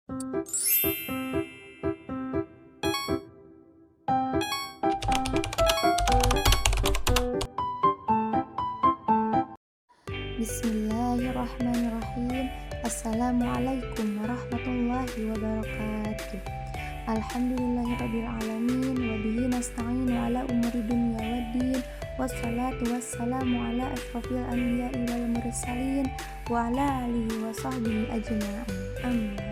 Bismillahirrahmanirrahim. Assalamualaikum warahmatullahi wabarakatuh. Alhamdulillahirabbil alamin wa bihi nasta'inu ala umuri dunya waddin. Wassalatu wassalamu ala asyrofil anbiya'i wal mursalin wa ala alihi wa sahbihi ajma'in. Amma ba'du.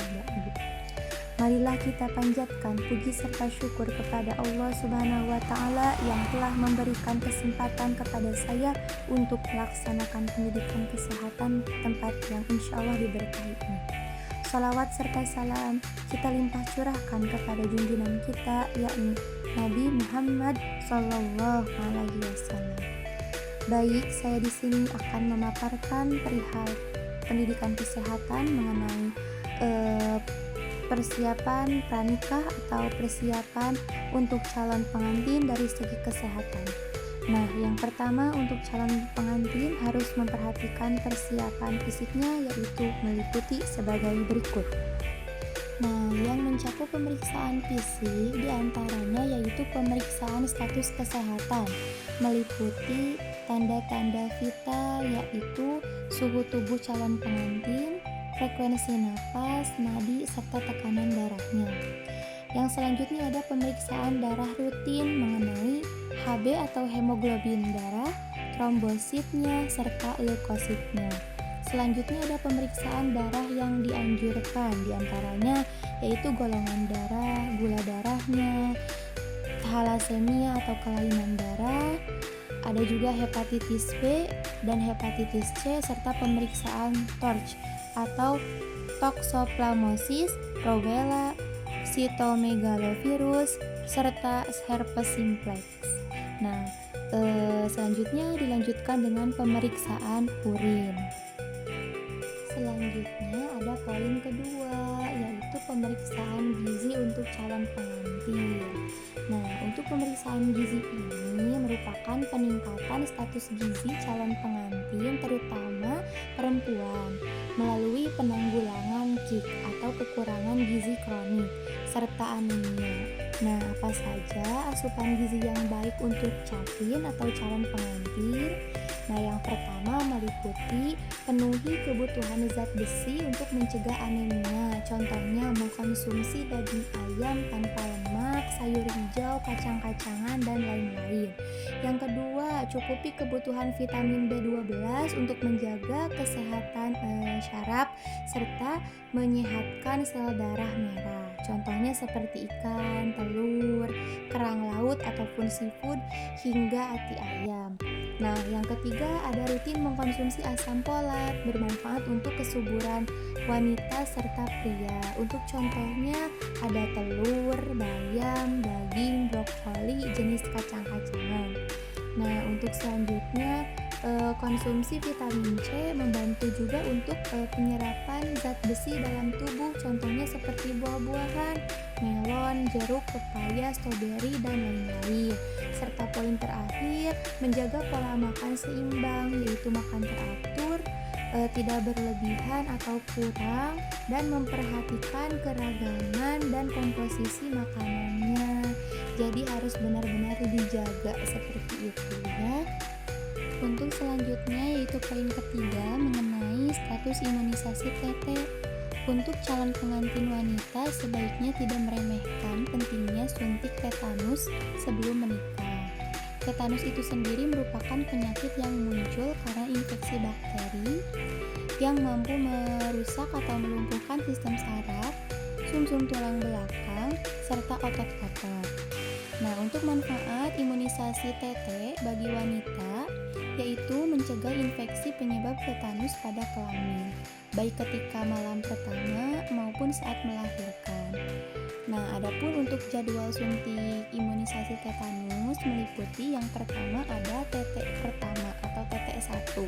Marilah kita panjatkan puji serta syukur kepada Allah Subhanahu wa Ta'ala yang telah memberikan kesempatan kepada saya untuk melaksanakan pendidikan kesehatan tempat yang insya Allah diberkahi ini. Salawat serta salam kita limpah curahkan kepada junjungan kita, yakni Nabi Muhammad Sallallahu Alaihi Wasallam. Baik, saya di sini akan memaparkan perihal pendidikan kesehatan mengenai persiapan pranikah atau persiapan untuk calon pengantin dari segi kesehatan. Nah, yang pertama untuk calon pengantin harus memperhatikan persiapan fisiknya, yaitu meliputi sebagai berikut. Nah, yang mencakup pemeriksaan fisik diantaranya yaitu pemeriksaan status kesehatan, meliputi tanda-tanda vital yaitu suhu tubuh calon pengantin, frekuensi nafas, nadi, serta tekanan darahnya. Yang selanjutnya ada pemeriksaan darah rutin mengenai Hb atau hemoglobin darah, trombositnya, serta leukositnya. Selanjutnya ada pemeriksaan darah yang dianjurkan, diantaranya yaitu golongan darah, gula darahnya, thalassemia atau kelainan darah, ada juga hepatitis B dan hepatitis C, serta pemeriksaan TORCH atau toxoplasmosis, rubella, cytomegalovirus, serta herpes simplex. Nah, selanjutnya dilanjutkan dengan pemeriksaan urin. Selanjutnya ada poin kedua, yaitu pemeriksaan gizi untuk calon pengantin. Nah, untuk pemeriksaan gizi ini merupakan peningkatan status gizi calon pengantin, terutama perempuan, melalui penanggulangan KIK atau kekurangan gizi kronik, serta anemia. Nah, apa saja asupan gizi yang baik untuk capin atau calon pengantin? Nah, yang pertama meliputi penuhi kebutuhan zat besi untuk mencegah anemia. Contohnya mengkonsumsi daging ayam tanpa lemak, sayur hijau, kacang-kacangan, dan lain-lain. Yang kedua, cukupi kebutuhan vitamin B12 untuk menjaga kesehatan syaraf serta menyehatkan sel darah merah. Contohnya seperti ikan, telur, kerang laut ataupun seafood hingga ati ayam. Nah, yang ketiga ada rutin mengkonsumsi asam folat, bermanfaat untuk kesuburan wanita serta pria. Untuk contohnya ada telur, bayam, daging, brokoli, jenis kacang-kacangan. Nah, untuk selanjutnya konsumsi vitamin C membantu juga untuk penyerapan zat besi dalam tubuh, contohnya seperti buah-buahan, melon, jeruk, pepaya, stroberi, dan lain-lain. Serta poin terakhir, menjaga pola makan seimbang, yaitu makan teratur, tidak berlebihan atau kurang, dan memperhatikan keragaman dan komposisi makanannya. Jadi harus benar-benar dijaga seperti itu ya. Untuk selanjutnya yaitu poin ketiga mengenai status imunisasi TT. Untuk calon pengantin wanita sebaiknya tidak meremehkan pentingnya suntik tetanus sebelum menikah. Tetanus itu sendiri merupakan penyakit yang muncul karena infeksi bakteri yang mampu merusak atau melumpuhkan sistem saraf, sumsum tulang belakang, serta otot-otot. Nah, untuk manfaat imunisasi TT bagi wanita yaitu mencegah infeksi penyebab tetanus pada kelamin, baik ketika malam pertama maupun saat melahirkan. Nah, adapun untuk jadwal suntik imunisasi tetanus meliputi yang pertama ada TT pertama atau TT1.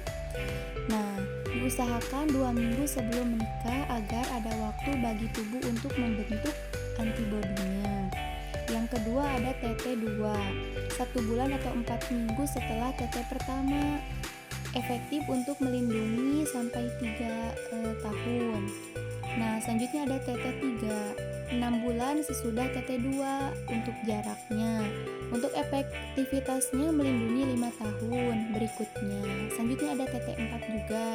Nah, diusahakan 2 minggu sebelum menikah agar ada waktu bagi tubuh untuk membentuk antibodinya. Yang kedua ada TT2, 1 bulan atau 4 minggu setelah TT pertama, efektif untuk melindungi sampai 3 tahun. Nah, selanjutnya ada TT3 6 bulan sesudah TT2 untuk jaraknya. Untuk efektivitasnya melindungi 5 tahun berikutnya. Selanjutnya ada TT4 juga.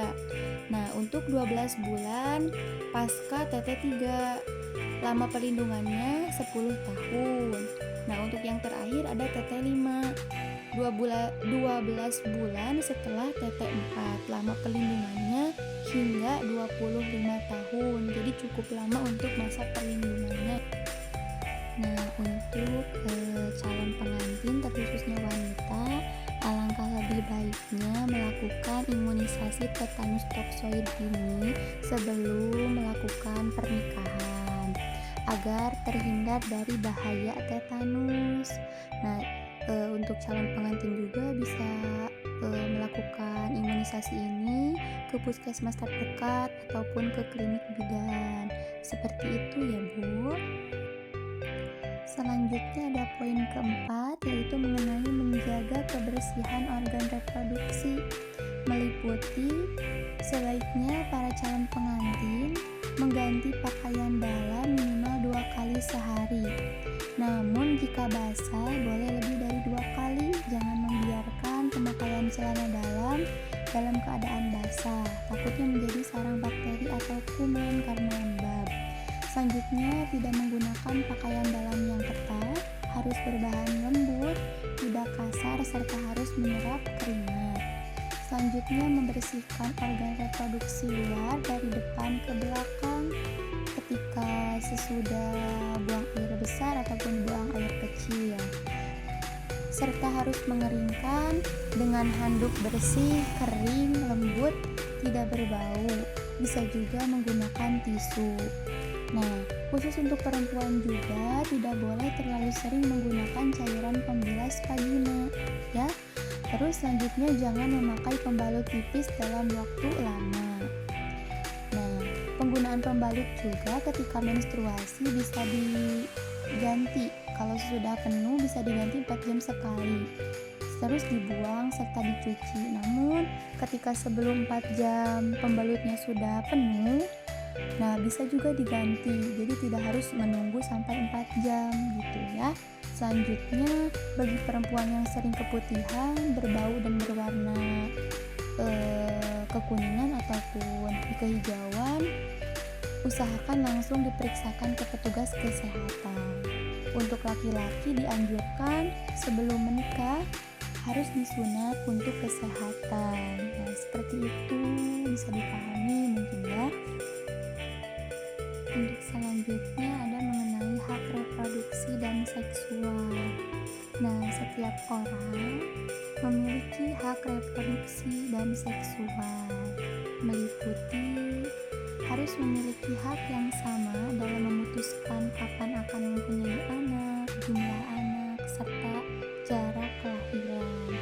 Nah, untuk 12 bulan pasca TT3. Lama perlindungannya 10 tahun. Nah, untuk yang terakhir ada TT5. 12 bulan setelah TT4. Lama perlindungannya hingga 25 tahun. Jadi cukup lama untuk masa perlindungannya. Nah, untuk calon pengantin terkhususnya wanita, alangkah lebih baiknya melakukan imunisasi tetanus toksoid ini sebelum melakukan pernikahan agar terhindar dari bahaya tetanus. Nah, untuk calon pengantin juga bisa melakukan imunisasi ini ke puskesmas terdekat ataupun ke klinik bidan. Seperti itu ya, Bu. Selanjutnya ada poin keempat, yaitu mengenai menjaga kebersihan organ reproduksi. Meliputi sebaiknya para calon pengantin mengganti pakaian dalam minimal 2 kali sehari. Namun jika basah boleh lebih dari 2 kali. Jangan membiarkan pemakaian celana dalam keadaan basah, takutnya menjadi sarang bakteri atau kuman karena lembab. Selanjutnya, tidak menggunakan pakaian dalam yang ketat, harus berbahan lembut, tidak kasar, serta harus menyerap keringat. Selanjutnya, membersihkan organ reproduksi luar dari depan ke belakang ketika sesudah buang air besar ataupun buang air kecil. Serta harus mengeringkan dengan handuk bersih, kering, lembut, tidak berbau. Bisa juga menggunakan tisu. Nah, khusus untuk perempuan juga tidak boleh terlalu sering menggunakan cairan pembilas vagina, ya. Terus selanjutnya jangan memakai pembalut tipis dalam waktu lama. Nah, penggunaan pembalut juga ketika menstruasi bisa diganti. Kalau sudah penuh bisa diganti 4 jam sekali. Terus dibuang serta dicuci. Namun ketika sebelum 4 jam pembalutnya sudah penuh, nah bisa juga diganti. Jadi tidak harus menunggu sampai 4 jam gitu ya. Selanjutnya bagi perempuan yang sering keputihan, berbau dan berwarna kekuningan ataupun kehijauan, usahakan langsung diperiksakan ke petugas kesehatan. Untuk laki-laki dianjurkan sebelum menikah harus disunat untuk kesehatan. Nah, seperti itu bisa dipahami mungkin ya. Untuk selanjutnya ada mengenai hak reproduksi dan seksual. Nah, setiap orang memiliki hak reproduksi dan seksual, meliputi harus memiliki hak yang sama dalam memutuskan kapan akan mempunyai anak, jumlah anak, serta jarak kelahiran.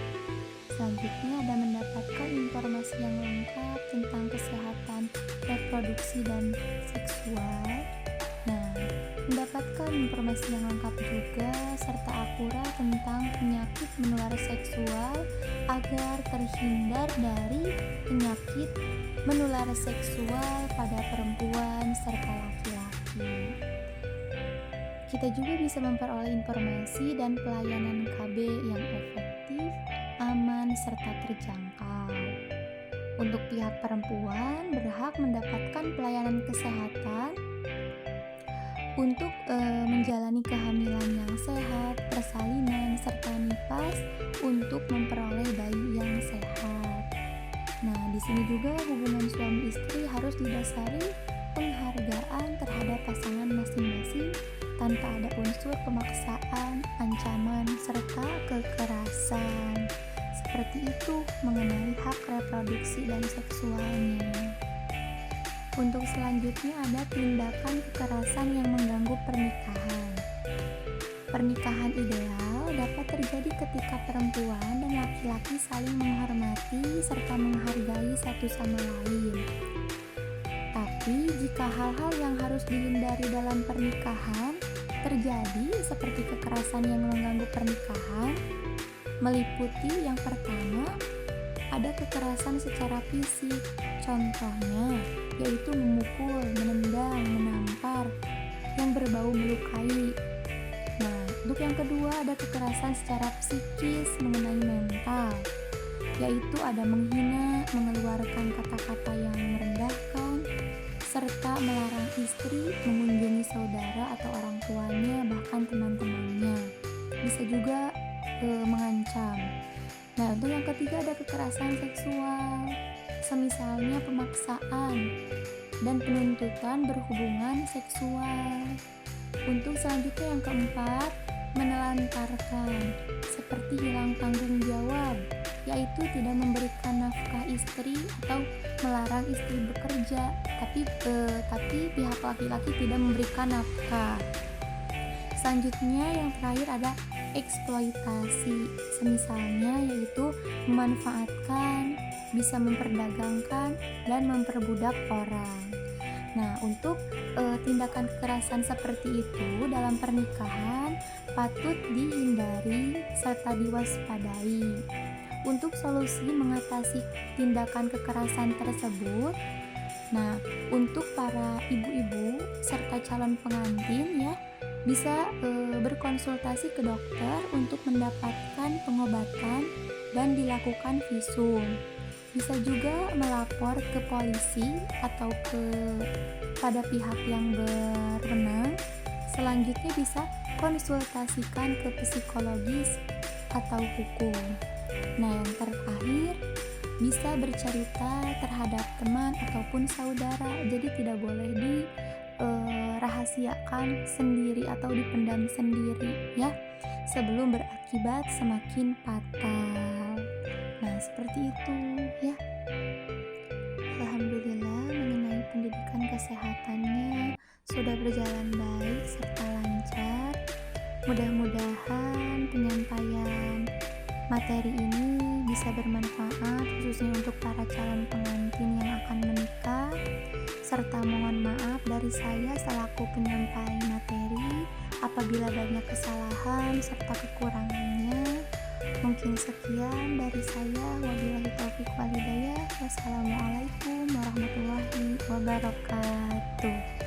Selanjutnya ada mendapatkan informasi yang lengkap tentang kesehatan reproduksi dan seksual. Nah, mendapatkan informasi yang lengkap juga serta akurat tentang penyakit menular seksual agar terhindar dari penyakit menular seksual pada perempuan serta laki-laki. Kita juga bisa memperoleh informasi dan pelayanan KB yang efektif, aman, serta terjangkau. Untuk pihak perempuan berhak mendapatkan pelayanan kesehatan untuk menjalani kehamilan yang sehat, persalinan, serta nifas untuk memperoleh bayi yang sehat. Nah, di sini juga hubungan suami istri harus didasari penghargaan terhadap pasangan masing-masing tanpa ada unsur pemaksaan, ancaman, serta kekerasan. Seperti itu mengenai hak reproduksi dan seksualnya. Untuk selanjutnya ada tindakan kekerasan yang mengganggu pernikahan. Pernikahan ideal dapat terjadi ketika perempuan dan laki-laki saling menghormati serta menghargai satu sama lain. Tapi jika hal-hal yang harus dihindari dalam pernikahan terjadi seperti kekerasan yang mengganggu pernikahan, meliputi yang pertama ada kekerasan secara fisik, contohnya yaitu memukul, menendang, menampar, berbau melukai. Nah, untuk yang kedua ada kekerasan secara psikis mengenai mental, yaitu ada menghina, mengeluarkan kata-kata yang merendahkan, serta melarang istri mengunjungi saudara atau orang tuanya, bahkan teman-temannya. Bisa juga mengancam. Nah, untuk yang ketiga ada kekerasan seksual, semisalnya pemaksaan dan penuntutan berhubungan seksual. Untuk selanjutnya yang keempat, menelantarkan, seperti hilang tanggung jawab, yaitu tidak memberikan nafkah istri atau melarang istri bekerja, tapi pihak laki-laki tidak memberikan nafkah. Selanjutnya yang terakhir ada eksploitasi, semisalnya yaitu memanfaatkan, bisa memperdagangkan, dan memperbudak orang. Nah, untuk tindakan kekerasan seperti itu dalam pernikahan patut dihindari serta diwaspadai. Untuk solusi mengatasi tindakan kekerasan tersebut, nah, untuk para ibu-ibu serta calon pengantin ya, bisa berkonsultasi ke dokter untuk mendapatkan pengobatan dan dilakukan visum. Bisa juga melapor ke polisi atau pada pihak yang berwenang. Selanjutnya bisa konsultasikan ke psikologis atau hukum. Nah, yang terakhir bisa bercerita terhadap teman ataupun saudara. Jadi tidak boleh dirahasiakan sendiri atau dipendam sendiri ya, sebelum berakibat semakin fatal. Nah, seperti itu ya. Alhamdulillah, mengenai pendidikan kesehatannya sudah berjalan baik serta lancar. Mudah-mudahan penyampaian materi ini bisa bermanfaat khususnya untuk para calon pengantin yang akan menikah, serta mohon maaf dari saya selaku penyampai materi apabila banyak kesalahan serta kekurangannya. Mungkin sekian dari saya. Wabillahi taufiq wal hidayah. Wassalamualaikum warahmatullahi wabarakatuh.